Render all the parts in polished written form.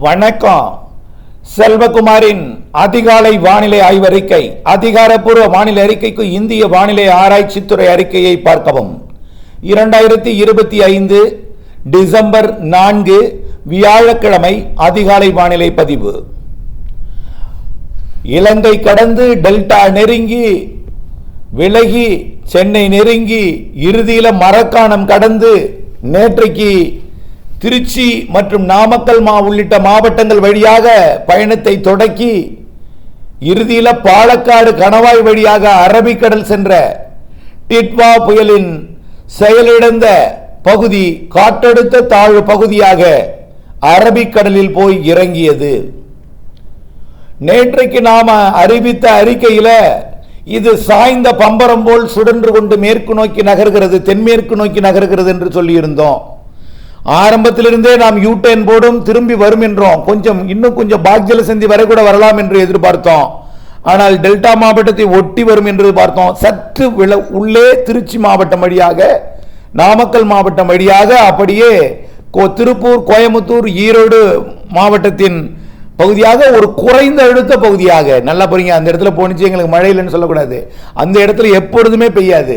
வணக்கம். செல்வகுமாரின் அதிகாலை வானிலை ஆய்வறிக்கை. அதிகாரப்பூர்வ வானிலை அறிக்கைக்கு இந்திய வானிலை ஆராய்ச்சித்துறை அறிக்கையை பார்க்கவும். 2025 டிசம்பர் 4 வியாழக்கிழமை அதிகாலை வானிலை பதிவு. இலங்கை கடந்து டெல்டா நெருங்கி விலகி சென்னை நெருங்கி இறுதியில மரக்காணம் கடந்து நேற்றைக்கு திருச்சி மற்றும் நாமக்கல் உள்ளிட்ட மாவட்டங்கள் வழியாக பயணத்தை தொடக்கி இறுதியில பாலக்காடு கணவாய் வழியாக அரபிக்கடல் சென்ற டிட்வா புயலின் செயலிழந்த பகுதி காற்றழுத்த தாழ்வு பகுதியாக அரபிக்கடலில் போய் இறங்கியது. நேற்றைக்கு நாம அறிவித்த அறிக்கையில இது சாய்ந்த பம்பரம் போல் சுழன்று கொண்டு மேற்கு நோக்கி நகர்கிறது, தென்மேற்கு நோக்கி நகர்கிறது என்று சொல்லியிருந்தோம். ஆரம்பத்திலிருந்தே நாம் யூடர்ன் போடும் திரும்பி வரும் என்றோம். இன்னும் கொஞ்சம் பாக்ஜலசந்தி வரை கூட வரலாம் என்று எதிர்பார்த்தோம். ஆனால் டெல்டா மாவட்டத்தை ஒட்டி வரும் என்று பார்த்தோம். சற்று உள்ளே திருச்சி மாவட்டம் வழியாக நாமக்கல் மாவட்டம் வழியாக அப்படியே திருப்பூர் கோயம்புத்தூர் ஈரோடு மாவட்டத்தின் பகுதியாக ஒரு குறைந்த அழுத்த பகுதியாக நல்லா புரியுங்க. அந்த இடத்துல போனிச்சு எங்களுக்கு மழை இல்லைன்னு சொல்லக்கூடாது. அந்த இடத்துல எப்பொழுதுமே பெய்யாது,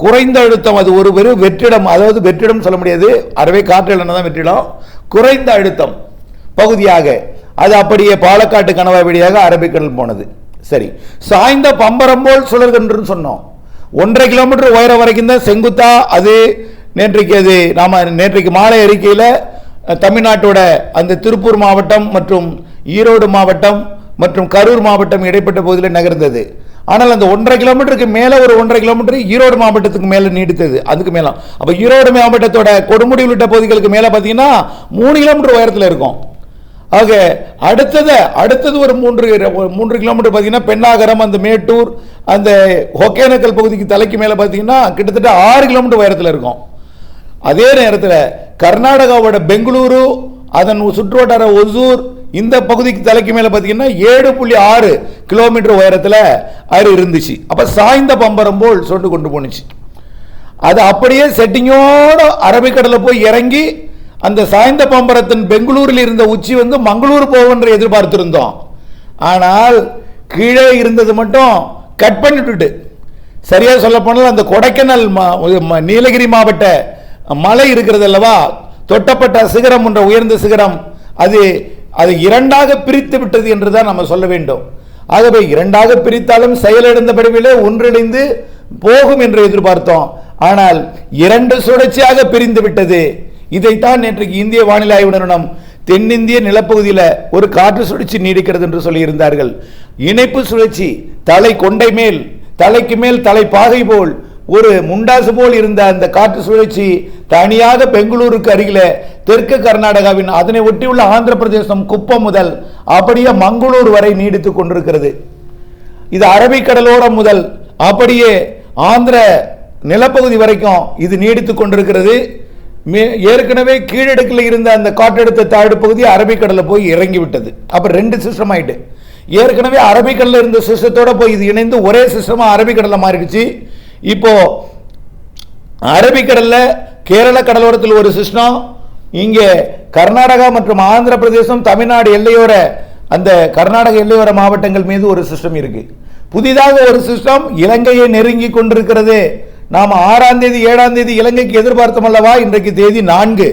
குறைந்த அழுத்தம். அது ஒரு வெறும் வெற்றிடம், அதாவது வெற்றிடம் சொல்ல முடியாது, அறவே காற்று தான் வெற்றிடம். குறைந்த அழுத்தம் பகுதியாக அது அப்படியே பாலக்காட்டு கணவாய் வழியாக அரபிக்கடல் போனது. சரி, சாய்ந்த பம்பரம் போல் சுழல்கின்ற சொன்னோம். 1.5 கிலோமீட்டர் உயரம் வரைக்கும் தான் செங்குத்தா. அது நேற்றைக்கு மாலை அறிக்கையில் தமிழ்நாட்டோட அந்த திருப்பூர் மாவட்டம் மற்றும் ஈரோடு மாவட்டம் மற்றும் கரூர் மாவட்டம் இடைப்பட்ட பகுதியில் நகர்ந்தது. ஆனால் அந்த 1.5 கிலோமீட்டருக்கு மேல ஒரு 1.5 கிலோமீட்டர் ஈரோடு மாவட்டத்துக்கு மேல நீடித்தது. அதுக்கு மேல அப்ப ஈரோடு மாவட்டத்தோட கொடுமுடி உள்ளிட்ட பகுதிகளுக்கு மேல பாத்தீங்கன்னா 3 கிலோமீட்டர் உயரத்தில் இருக்கும். ஆக அடுத்தது ஒரு 3 கிலோமீட்டர் பாத்தீங்கன்னா பெண்ணாகரம், அந்த மேட்டூர், அந்த ஒகேனக்கல் பகுதிக்கு தலைக்கு மேல பாத்தீங்கன்னா கிட்டத்தட்ட 6 கிலோமீட்டர் உயரத்தில் இருக்கும். அதே நேரத்தில் கர்நாடகாவோட பெங்களூரு, அதன் சுற்றுவட்டார ஒசூர், இந்த பகுதிக்கு தலைக்கு மேல பாத்தீங்கன்னா 7.6 கிலோமீட்டர் உயரத்தில் அது இருந்துச்சு. அப்ப சாய்ந்த பம்பரம் போல் சொண்டு கொண்டு போனுச்சு. அது அப்படியே செட்டிங்கோட அரபிக்கடல போய் இறங்கி அந்த சாய்ந்த பம்பரத்தின் பெங்களூரில் இருந்த உச்சி மங்களூர் போகும் என்று எதிர்பார்த்திருந்தோம். ஆனால் கீழே இருந்தது மட்டும் கட் பண்ணிட்டு, சரியா சொல்ல போனால் அந்த கொடைக்கானல் நீலகிரி மாவட்ட மலை இருக்கிறது அல்லவா, தொட்டப்பட்ட சிகரம் என்ற உயர்ந்த சிகரம், அது இரண்டாக பிரித்து விட்டது என்றுதான் நம்ம சொல்ல வேண்டும். ஆகவே இரண்டாக பிரித்தாலும் செயலிழந்தபடியிலே ஒன்றிணைந்து போகும் என்று எதிர்பார்த்தோம். ஆனால் 2 சுழற்சியாக பிரிந்து விட்டது. இதைத்தான் நேற்றைக்கு இந்திய வானிலை ஆய்வு நிறுவனம் தென்னிந்திய நிலப்பகுதியில் ஒரு காற்று சுழற்சி நீடிக்கிறது என்று சொல்லியிருந்தார்கள். இணைப்பு சுழற்சி, தலை கொண்டை மேல், தலைக்கு மேல் தலை பாகை போல் ஒரு முண்டாசு போல் இருந்த அந்த காற்று சுழற்சி தனியாக பெங்களூருக்கு அருகில தெற்கு கர்நாடகாவின் அதனை ஒட்டியுள்ள ஆந்திர பிரதேசம் குப்பம் முதல் அப்படியே மங்களூர் வரை நீடித்துக் கொண்டிருக்கிறது. இது அரபிக்கடலோரம் முதல் அப்படியே ஆந்திர நிலப்பகுதி வரைக்கும் இது நீடித்துக் கொண்டிருக்கிறது. ஏற்கனவே கீழடுக்கில் இருந்த அந்த காற்றழுத்த தாழ்வு பகுதி அரபிக்கடல போய் இறங்கி விட்டது. அப்ப 2 சிஸ்டம் ஆயிட்டு. ஏற்கனவே அரபிக்கடல இருந்த சிஸ்டத்தோட போய் இது இணைந்து ஒரே சிஸ்டமா அரபிக்கடல மாறிடுச்சு. இப்போ அரபிக்கடல்ல கேரள கடலோரத்தில் ஒரு சிஸ்டம், இங்கே கர்நாடகா மற்றும் ஆந்திர பிரதேசம் தமிழ்நாடு எல்லையோர அந்த கர்நாடக எல்லையோர மாவட்டங்கள் மீது ஒரு சிஸ்டம் இருக்கு. புதிதாக ஒரு சிஸ்டம் இலங்கையை நெருங்கி கொண்டிருக்கிறது. நாம் 6ஆம் தேதி 7ஆம் தேதி இலங்கைக்கு எதிர்பார்த்தோம் அல்லவா. இன்றைக்கு தேதி 4,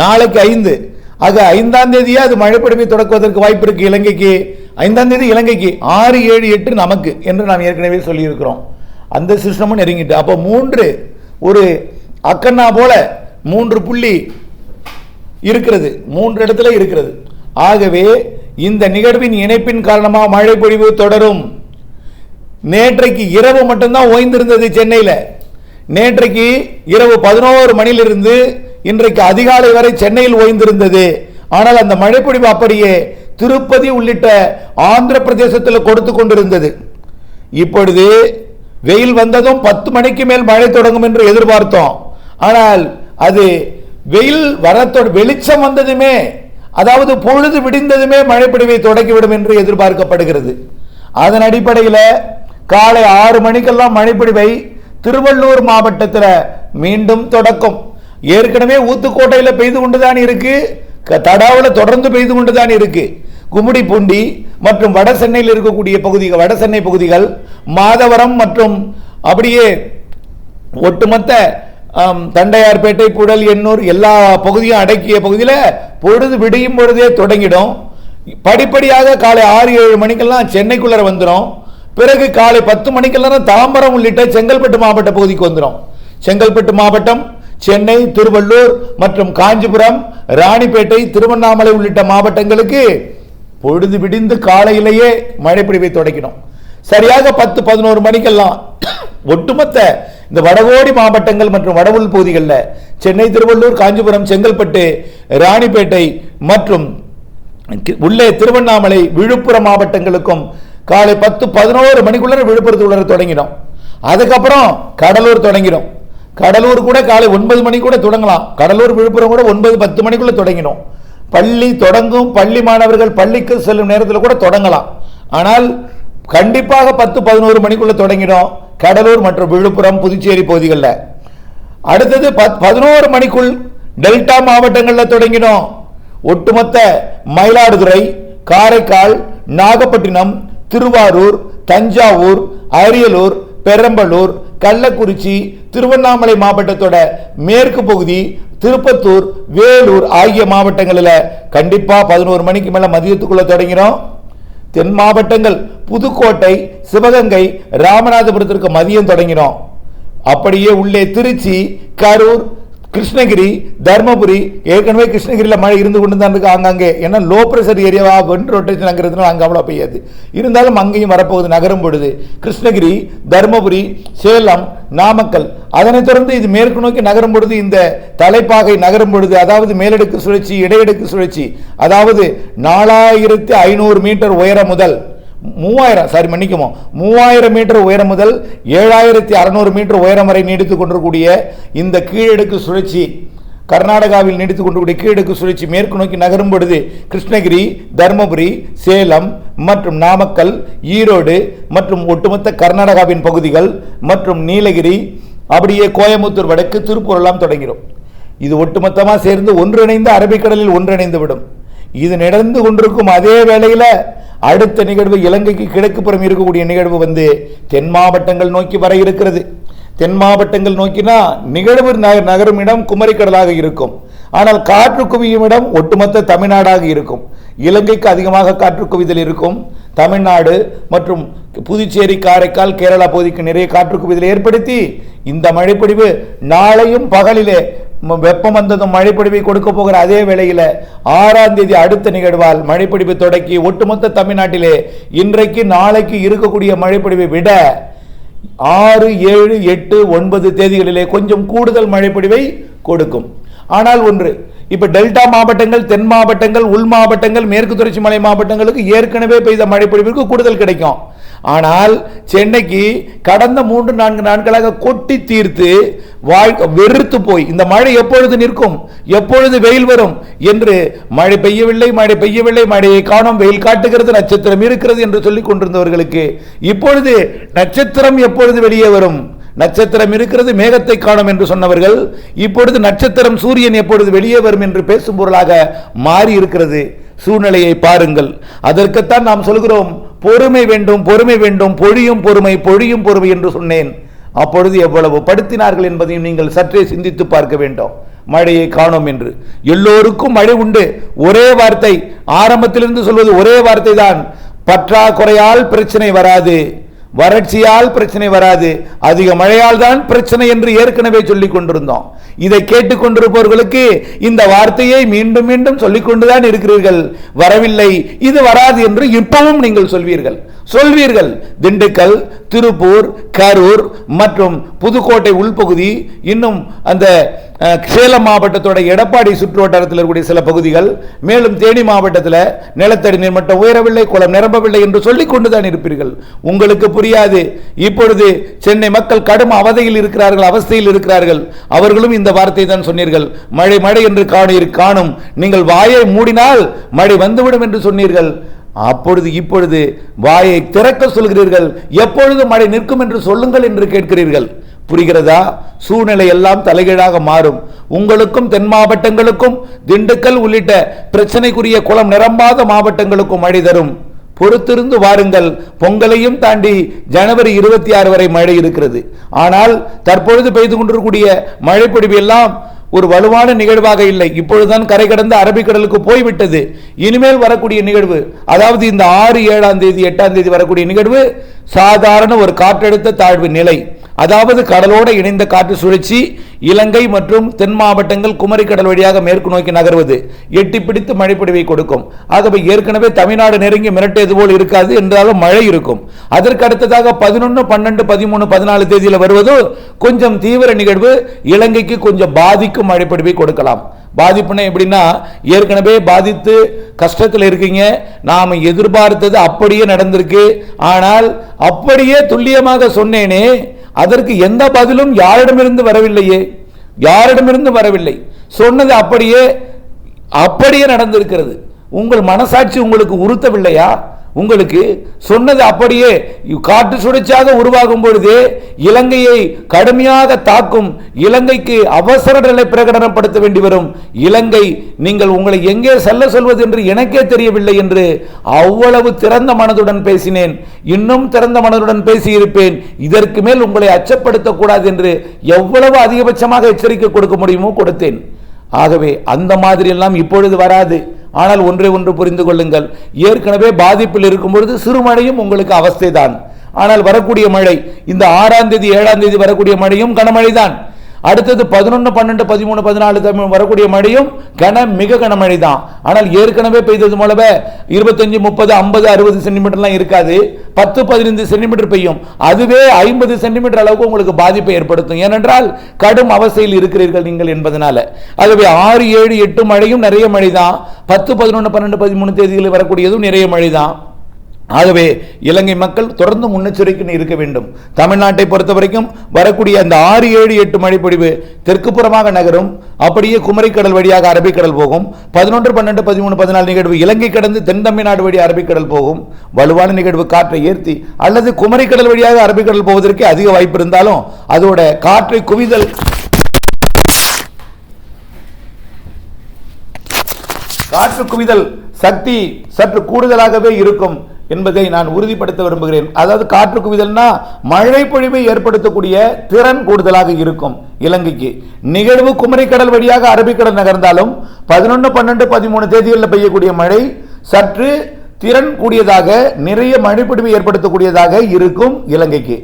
நாளைக்கு 5. ஆக 5ஆம் தேதியே அது மழைப்பொழிவை தொடக்குவதற்கு வாய்ப்பு இருக்கு இலங்கைக்கு. 5ஆம் தேதி இலங்கைக்கு, 6, 7, 8 நமக்கு என்று நாம் ஏற்கனவே சொல்லியிருக்கிறோம். அந்த சிஸ்டமும் நெருங்கிட்டு அப்போ 3 ஒரு அக்கண்ணா போல 3 புள்ளி இருக்கிறது, 3 இடத்துல இருக்கிறது. ஆகவே இந்த நிகழ்வின் இணைப்பின் காரணமாக மழை பொழிவு தொடரும். நேற்றைக்கு இரவு மட்டும்தான் ஓய்ந்திருந்தது சென்னையில். நேற்றைக்கு இரவு 11 மணியிலிருந்து இன்றைக்கு அதிகாலை வரை சென்னையில் ஓய்ந்திருந்தது. ஆனால் அந்த மழை பொழிவு அப்படியே திருப்பதி உள்ளிட்ட ஆந்திர பிரதேசத்தில் கொடுத்து கொண்டிருந்தது. இப்பொழுது வெயில் வந்ததும் 10 மணிக்கு மேல் மழை தொடங்கும் என்று எதிர்பார்த்தோம். ஆனால் அது வெயில் வெளிச்சம் வந்ததுமே, அதாவது பொழுது விடிந்ததுமே மழைப்பொழிவை தொடங்கிவிடும் என்று எதிர்பார்க்கப்படுகிறது. அதன் அடிப்படையில் காலை 6 மணிக்கெல்லாம் மழைப்பொழிவை திருவள்ளூர் மாவட்டத்தில் மீண்டும் தொடக்கம். ஏற்கனவே ஊத்துக்கோட்டையில் பெய்து கொண்டுதான் இருக்கு. தடாவில் தொடர்ந்து பெய்து கொண்டுதான் இருக்கு. கும்மிடிப்பூண்டி மற்றும் வட சென்னையில் இருக்கக்கூடிய பகுதிகள், வட சென்னை பகுதிகள், மாதவரம் மற்றும் அப்படியே ஒட்டுமொத்த தண்டையார்பேட்டை, புழல், எண்ணூர் எல்லா பகுதியும் அடக்கிய பகுதியில் பொழுது விடியும் பொழுதே தொடங்கிடும். படிப்படியாக காலை 6-7 மணிக்கெல்லாம் சென்னைக்குள்ளே வந்துடும். பிறகு காலை 10 மணிக்கெல்லாம் தாம்பரம் உள்ளிட்ட செங்கல்பட்டு மாவட்ட பகுதிக்கு வந்துடும். செங்கல்பட்டு மாவட்டம், சென்னை, திருவள்ளூர் மற்றும் காஞ்சிபுரம், ராணிப்பேட்டை, திருவண்ணாமலை உள்ளிட்ட மாவட்டங்களுக்கு பொழுது விடிந்து காலையிலேயே மழை பொழிவை தொடங்கிடும். சரியாக 10-11 மணிக்கெல்லாம் ஒட்டுமொத்த இந்த வடகோடி மாவட்டங்கள் மற்றும் வடவுள் பகுதிகளில் சென்னை, திருவள்ளூர், காஞ்சிபுரம், செங்கல்பட்டு, ராணிப்பேட்டை மற்றும் உள்ளே திருவண்ணாமலை, விழுப்புரம் மாவட்டங்களுக்கும் காலை 10-11 மணிக்குள்ள விழுப்புரத்துக்குள்ள தொடங்கிடும். அதுக்கப்புறம் கடலூர் தொடங்கிடும். கடலூர் கூட காலை 9 மணி கூட தொடங்கலாம். கடலூர், விழுப்புரம் கூட 9-10 மணிக்குள்ள தொடங்கிடும். பள்ளி தொடங்கும், பள்ளி மாணவர்கள் பள்ளிக்கு செல்லும் நேரத்தில் கூட தொடங்கலாம். ஆனால் கண்டிப்பாக 10-11 மணிக்குள்ள தொடங்கிடும் கடலூர் மற்றும் விழுப்புரம், புதுச்சேரி பகுதிகளில். அடுத்தது 11 மணிக்குள் டெல்டா மாவட்டங்களில் தொடங்கிடும். ஒட்டுமொத்த மயிலாடுதுறை, காரைக்கால், நாகப்பட்டினம், திருவாரூர், தஞ்சாவூர், அரியலூர், பெரம்பலூர், கள்ளக்குறிச்சி, திருவண்ணாமலை மாவட்டத்தோட மேற்கு பகுதி, திருப்பத்தூர், வேலூர் ஆகிய மாவட்டங்களில் கண்டிப்பா 11 மணிக்கு மேல மதியத்துக்குள்ள தொடங்கிடும். தென் மாவட்டங்கள் புதுக்கோட்டை, சிவகங்கை, ராமநாதபுரத்திற்கு மதியம் தொடங்கிடும். அப்படியே உள்ளே திருச்சி, கரூர், கிருஷ்ணகிரி, தர்மபுரி, ஏற்கனவே கிருஷ்ணகிரியில் மழை இருந்து கொண்டு தான் இருக்கு ஆங்காங்கே. ஏன்னா லோ ப்ரெஷர் ஏரியாவா வெண்ட் ரொட்டேஷன் அங்கிறதுனால அங்கே அவ்வளோ பெய்யாது. இருந்தாலும் அங்கேயும் வரப்போகுது நகரும் பொழுது. கிருஷ்ணகிரி, தர்மபுரி, சேலம், நாமக்கல், அதனைத் தொடர்ந்து இது மேற்கு நோக்கி நகரும் பொழுது இந்த தலைப்பாகை நகரும் பொழுது, அதாவது மேலடுக்கு சுழற்சி, இடையடுக்கு சுழற்சி, அதாவது 4500 மீட்டர் உயரம் முதல் 3000 மீட்டர் உயரம் முதல் 7600 மீட்டர் உயரம் வரை நீடித்துக் கொண்டிருக்கூடிய இந்த கீழடுக்கு சுழற்சி, கர்நாடகாவில் நீடித்துக் கொண்டிருக்கூடிய கீழடுக்கு சுழற்சி மேற்கு நோக்கி நகரும் பொழுது கிருஷ்ணகிரி, தர்மபுரி, சேலம் மற்றும் நாமக்கல், ஈரோடு மற்றும் ஒட்டுமொத்த கர்நாடகாவின் பகுதிகள் மற்றும் நீலகிரி, அப்படியே கோயம்புத்தூர் வடக்கு, திருப்பூர் எல்லாம் தொடங்கிடும். இது ஒட்டுமொத்தமாக சேர்ந்து ஒன்றிணைந்து அரபிக்கடலில் ஒன்றிணைந்து விடும். இது நடந்து கொண்டிருக்கும் அதே வேளையில் அடுத்த நிகழ்வு இலங்கைக்கு கிழக்குப்புறம் இருக்கக்கூடிய நிகழ்வு தென் மாவட்டங்கள் நோக்கி வர இருக்கிறது. தென் மாவட்டங்கள் நோக்கினா நிகழ்வு நகரும் இடம் குமரிக்கடலாக இருக்கும். ஆனால் காற்று குவியும் இடம் ஒட்டுமொத்த தமிழ்நாடாக இருக்கும். இலங்கைக்கு அதிகமாக காற்று குவிதல் இருக்கும். தமிழ்நாடு மற்றும் புதுச்சேரி, காரைக்கால், கேரளா பகுதிக்கு நிறைய காற்று குவிதலை ஏற்படுத்தி இந்த மழைப்பொழிவு நாளையும் பகலிலே வெப்பம் வந்ததும் மழைப்பொழிவை கொடுக்க போகிற அதே வேளையில் 6ஆம் தேதி அடுத்த நிகழ்வால் மழைப்பொழிவு தொடக்கி ஒட்டுமொத்த தமிழ்நாட்டிலே இன்றைக்கு நாளைக்கு இருக்கக்கூடிய மழைப்பொழிவை விட 6, 7, 8, 9 தேதிகளிலே கொஞ்சம் கூடுதல் மழைப்பொழிவை கொடுக்கும். ஆனால் ஒன்று, இப்ப டெல்டா மாவட்டங்கள், தென் மாவட்டங்கள், உள் மாவட்டங்கள், மேற்கு தொடர்ச்சி மலை மாவட்டங்களுக்கு ஏற்கனவே பெய்த மழைப்பொழிவிற்கு கூடுதல் கிடைக்கும். ஆனால் சென்னைக்கு கடந்த 3-4 நாட்களாக கொட்டி தீர்த்து வெறுத்து போய் இந்த மழை எப்பொழுது நிற்கும், எப்பொழுது வெயில் வரும் என்று மழை பெய்யவில்லை, மழையை காணோம், வெயில் காட்டுகிறது, நட்சத்திரம் இருக்கிறது என்று சொல்லிக் கொண்டிருந்தவர்களுக்கு இப்பொழுது நட்சத்திரம் எப்பொழுது வெளியே வரும், நட்சத்திரம் இருக்கிறது, மேகத்தை காணும் என்று சொன்னவர்கள் இப்பொழுது நட்சத்திரம், சூரியன் எப்பொழுது வெளியே வரும் என்று பேசும் பொருளாக மாறி இருக்கிறது. சூழ்நிலையை பாருங்கள். அதற்குத்தான் நாம் சொல்கிறோம், பொறுமை வேண்டும், பொறுமை வேண்டும், பொழியும் பொறுமை என்று சொன்னேன். அப்பொழுது எவ்வளவு படுத்தினார்கள் என்பதையும் நீங்கள் சற்றே சிந்தித்து பார்க்க வேண்டும். மழையை காணோம் என்று எல்லோருக்கும் மழை உண்டு. ஒரே வார்த்தை, ஆரம்பத்திலிருந்து சொல்வது ஒரே வார்த்தை தான், பற்றாக்குறையால் பிரச்சனை வராது, வறட்சியால் பிரச்சனை வராது, அதிக மழையால் தான் பிரச்சனை என்று ஏற்கனவே சொல்லிக் கொண்டிருந்தோம். இதை கேட்டுக்கொண்டிருப்பவர்களுக்கு இந்த வார்த்தையை மீண்டும் மீண்டும் சொல்லிக் கொண்டுதான் இருக்கிறீர்கள். வரவில்லை, இது வராது என்று இப்பவும் நீங்கள் சொல்வீர்கள். திண்டுக்கல், திருப்பூர், கரூர் மற்றும் புதுக்கோட்டை உள்பகுதி, இன்னும் அந்த சேலம் மாவட்டத்தோட எடப்பாடி சுற்றுவட்டாரத்தில் இருக்கக்கூடிய சில பகுதிகள், மேலும் தேனி மாவட்டத்தில் நிலத்தடி நீர்மட்டம் உயரவில்லை, குளம் நிரம்பவில்லை என்று சொல்லிக் கொண்டுதான் இருப்பீர்கள். உங்களுக்கு புரியாது. இப்பொழுது சென்னை மக்கள் கடும் அவதியில் இருக்கிறார்கள், அவஸ்தையில் இருக்கிறார்கள். அவர்களும் இந்த வார்த்தை தான் சொன்னீர்கள், மழை என்று காணும், நீங்கள் வாயை மூடினால் மழை வந்துவிடும் என்று சொன்னீர்கள். அப்பொழுது இப்பொழுது வாயை திறக்க சொல்கிறீர்கள், எப்பொழுது மழை நிற்கும் என்று சொல்லுங்கள் என்று கேட்கிறீர்கள். புரிகிறதா? சூழ்நிலை எல்லாம் தலைகீழாக மாறும். உங்களுக்கும் தென் மாவட்டங்களுக்கும் திண்டுக்கல் உள்ளிட்ட பிரச்சனைக்குரிய குளம் நிரம்பாத மாவட்டங்களுக்கும் மழை தரும். பொறுத்திருந்து வாருங்கள். பொங்கலையும் தாண்டி ஜனவரி 26 வரை மழை இருக்கிறது. ஆனால் தற்பொழுது பெய்து கொண்டிருக்கக்கூடிய மழை பொழிவு எல்லாம் ஒரு வலுவான நிகழ்வாக இல்லை. இப்பொழுதுதான் கரை கடந்து அரபிக்கடலுக்கு போய்விட்டது. இனிமேல் வரக்கூடிய நிகழ்வு, அதாவது இந்த 6, 7ஆம் தேதி 8ஆம் தேதி வரக்கூடிய நிகழ்வு சாதாரண ஒரு காற்றழுத்த தாழ்வு நிலை, அதாவது கடலோடு இணைந்த காற்று சுழற்சி இலங்கை மற்றும் தென் மாவட்டங்கள் குமரி கடல் வழியாக மேற்கு நோக்கி நகர்வது எட்டி பிடித்து மழைப்பொழிவை கொடுக்கும். ஆகவே ஏற்கனவே தமிழ்நாடு நெருங்கி மிரட்டியது போல் இருக்காது, என்றாலும் மழை இருக்கும். அதற்கு அடுத்ததாக 11, 12, 13, 14 தேதியில் வருவது கொஞ்சம் தீவிர நிகழ்வு, இலங்கைக்கு கொஞ்சம் பாதிக்கும் மழைப்பொழிவை கொடுக்கலாம். பாதிப்புனா எப்படின்னா, ஏற்கனவே பாதித்து கஷ்டத்தில் இருக்கீங்க, நாம எதிர்பார்த்தது அப்படியே நடந்திருக்கு. ஆனால் அப்படியே துல்லியமாக சொன்னேனே, அதற்கு எந்த பதிலும் யாரிடமிருந்து வரவில்லை. சொன்னது அப்படியே நடந்திருக்கிறது. உங்கள் மனசாட்சி உங்களுக்கு உறுத்தவில்லையா? உங்களுக்கு சொன்னது அப்படியே காற்று சுழற்சியாக உருவாகும் பொழுதே இலங்கையை கடுமையாக தாக்கும். இலங்கைக்கு அவசர நிலை பிரகடனப்படுத்த வேண்டி வரும். இலங்கை, நீங்கள் உங்களை எங்கே செல்ல சொல்வது என்று எனக்கே தெரியவில்லை என்று அவ்வளவு திறந்த மனதுடன் பேசினேன். இன்னும் திறந்த மனதுடன் பேசியிருப்பேன். இதற்கு மேல் உங்களை அச்சப்படுத்தக்கூடாது என்று எவ்வளவு அதிகபட்சமாக எச்சரிக்கை கொடுக்க முடியுமோ கொடுத்தேன். ஆகவே அந்த மாதிரி எல்லாம் இப்பொழுது வராது. ஆனால் ஒன்றை புரிந்து கொள்ளுங்கள், ஏற்கனவே பாதிப்பில் இருக்கும் பொழுது சிறுமழையும் உங்களுக்கு அவஸ்தைதான். ஆனால் வரக்கூடிய மழை, இந்த 6ஆம் தேதி 7ஆம் தேதி வரக்கூடிய மழையும் கனமழை தான். அடுத்தது 11, 12, 13, 14 வரக்கூடிய மழையும் மிக கனமழை தான். ஆனால் ஏற்கனவே பெய்தது போலவே 25, 30, 50, 60 சென்டிமீட்டர்லாம் இருக்காது. 10, 15 சென்டிமீட்டர் பெய்யும். அதுவே 50 சென்டிமீட்டர் அளவுக்கு உங்களுக்கு பாதிப்பை ஏற்படுத்தும். ஏனென்றால் கடும் அவஸ்தையில் இருக்கிறீர்கள் நீங்கள் என்பதனால. ஆகவே 6, 7, 8 மழையும் நிறைய மழை தான். 10, 11, 12, 13 தேதிகளில் வரக்கூடியதும் நிறைய மழை தான். ஆகவே இலங்கை மக்கள் தொடர்ந்து முன்னெச்சரிக்கை இருக்க வேண்டும். தமிழ்நாட்டை பொறுத்த வரைக்கும் வரக்கூடிய அந்த 6, 7, 8 மழைப்பொழிவு தெற்கு புறமாக நகரும். அப்படியே குமரிக்கடல் வழியாக அரபிக்கடல் போகும். 11, 12, 13, 14 நிகழ்வு இலங்கை கடந்து தென் தமிழ்நாடு வழி அரபிக்கடல் போகும். வலுவான நிகழ்வு காற்றை ஏற்றி அல்லது குமரிக்கடல் வழியாக அரபிக்கடல் போவதற்கு அதிக வாய்ப்பு இருந்தாலும் அதோட காற்றை குவிதல் சக்தி சற்று கூடுதலாகவே இருக்கும் என்பதை நான் உறுதிப்படுத்த விரும்புகிறேன். அதாவது காற்று குவிதல்னா மழை பொழிவை ஏற்படுத்தக்கூடிய திறன் கூடுதலாக இருக்கும் இலங்கைக்கு. நிகழ்வு குமரிக்கடல் வழியாக அரபிக்கடல் நகர்ந்தாலும் 11, 12, 13 தேதிகளில் பெய்யக்கூடிய மழை சற்று திறன் கூடியதாக நிறைய மழை பொழிவை ஏற்படுத்தக்கூடியதாக இருக்கும் இலங்கைக்கு.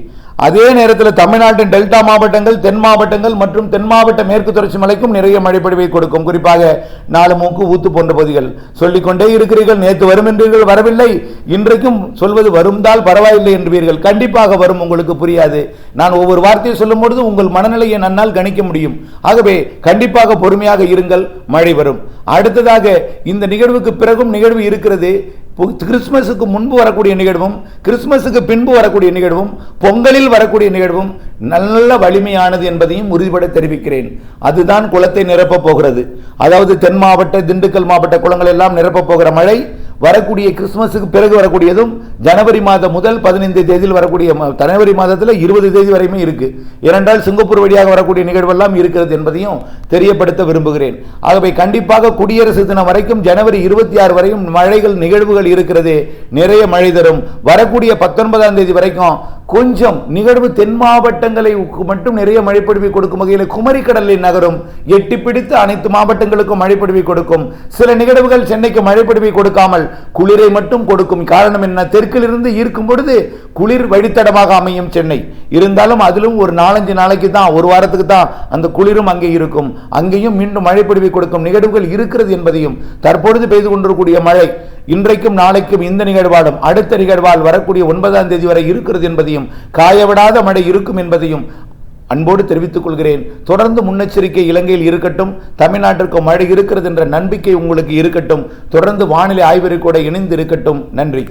அதே நேரத்தில் தமிழ்நாட்டின் டெல்டா மாவட்டங்கள், தென் மாவட்டங்கள் மற்றும் தென் மாவட்ட மேற்கு தொடர்ச்சி மலைக்கும் நிறைய மழைப்பொழிவை கொடுக்கும். குறிப்பாக 4 மூக்கு ஊத்து போன்ற பகுதிகள். சொல்லிக்கொண்டே இருக்கிறீர்கள், நேற்று வரும் என்றீர்கள், வரவில்லை. இன்றைக்கும் சொல்வது வரும்தால் பரவாயில்லை என்பீர்கள். கண்டிப்பாக வரும், உங்களுக்கு புரியாது. நான் ஒவ்வொரு வார்த்தையை சொல்லும் பொழுது உங்கள் மனநிலையை நன்னால் கணிக்க முடியும். ஆகவே கண்டிப்பாக பொறுமையாக இருங்கள், மழை வரும். அடுத்ததாக இந்த நிகழ்வுக்கு பிறகும் நிகழ்வு இருக்கிறது. கிறிஸ்துமஸுக்கு முன்பு வரக்கூடிய நிகழ்வும் கிறிஸ்துமஸுக்கு பின்பு வரக்கூடிய நிகழ்வும் பொங்கலில் வரக்கூடிய நிகழ்வும் நல்ல வலிமையானது என்பதையும் உறுதிபட தெரிவிக்கிறேன். அதுதான் குளத்தை நிரப்பப் போகிறது. அதாவது தென் மாவட்ட திண்டுக்கல் மாவட்ட குளங்கள் எல்லாம் நிரப்பப் போகிற மழை வரக்கூடிய கிறிஸ்துமஸுக்கு பிறகு வரக்கூடியதும் ஜனவரி மாதம் முதல் 15 தேதியில் வரக்கூடிய ஜனவரி மாதத்தில் 20 தேதி வரையுமே இருக்கு. ஏனென்றால் சிங்கப்பூர் வழியாக வரக்கூடிய நிகழ்வெல்லாம் இருக்கிறது என்பதையும் தெரியப்படுத்த விரும்புகிறேன். ஆகவே கண்டிப்பாக குடியரசு தினம் வரைக்கும் ஜனவரி 26 வரையும் மழைகள் நிகழ்வுகள் இருக்கிறது. நிறைய மழை தரும். வரக்கூடிய 19ஆம் தேதி வரைக்கும் கொஞ்சம் நிகழ்வு தென் மாவட்டங்களை மட்டும் நிறைய மழைப்பொழிவை கொடுக்கும் வகையில் குமரி கடலில் நகரும். எட்டி பிடித்து அனைத்து மாவட்டங்களுக்கும் மழைப்பொழிவை கொடுக்கும். சில நிகழ்வுகள் சென்னைக்கு மழைப்பொழிவை கொடுக்காமல் குளிரை மட்டும் கொடுக்கும். காரணம் என்ன? தெற்கிலிருந்து ஈர்க்கும் பொழுது குளிர் வழித்தடமாக அமையும் சென்னை. இருந்தாலும் அதிலும் ஒரு 4-5 நாளைக்கு தான், ஒரு வாரத்துக்கு தான் அந்த குளிரும் அங்கே இருக்கும். அங்கேயும் மீண்டும் மழைப்பொழிவை கொடுக்கும் நிகழ்வுகள் இருக்கிறது என்பதையும், தற்பொழுது பெய்து கொண்டிருக்கூடிய மழை இன்றைக்கும் நாளைக்கும் இந்த நிகழ்வாடும் அடுத்த நிகழ்வால் வரக்கூடிய 9ஆம் தேதி வரை இருக்கிறது என்பதையும், காயவிடாத மழை இருக்கும் என்பதையும் அன்போடு தெரிவித்துக் கொள்கிறேன். தொடர்ந்து முன்னெச்சரிக்கை இலங்கையில் இருக்கட்டும். தமிழ்நாட்டிற்கு மழை இருக்கிறது என்ற நம்பிக்கை உங்களுக்கு இருக்கட்டும். தொடர்ந்து வானிலை ஆய்வறிக்கையோடு இணைந்து இருக்கட்டும். நன்றி.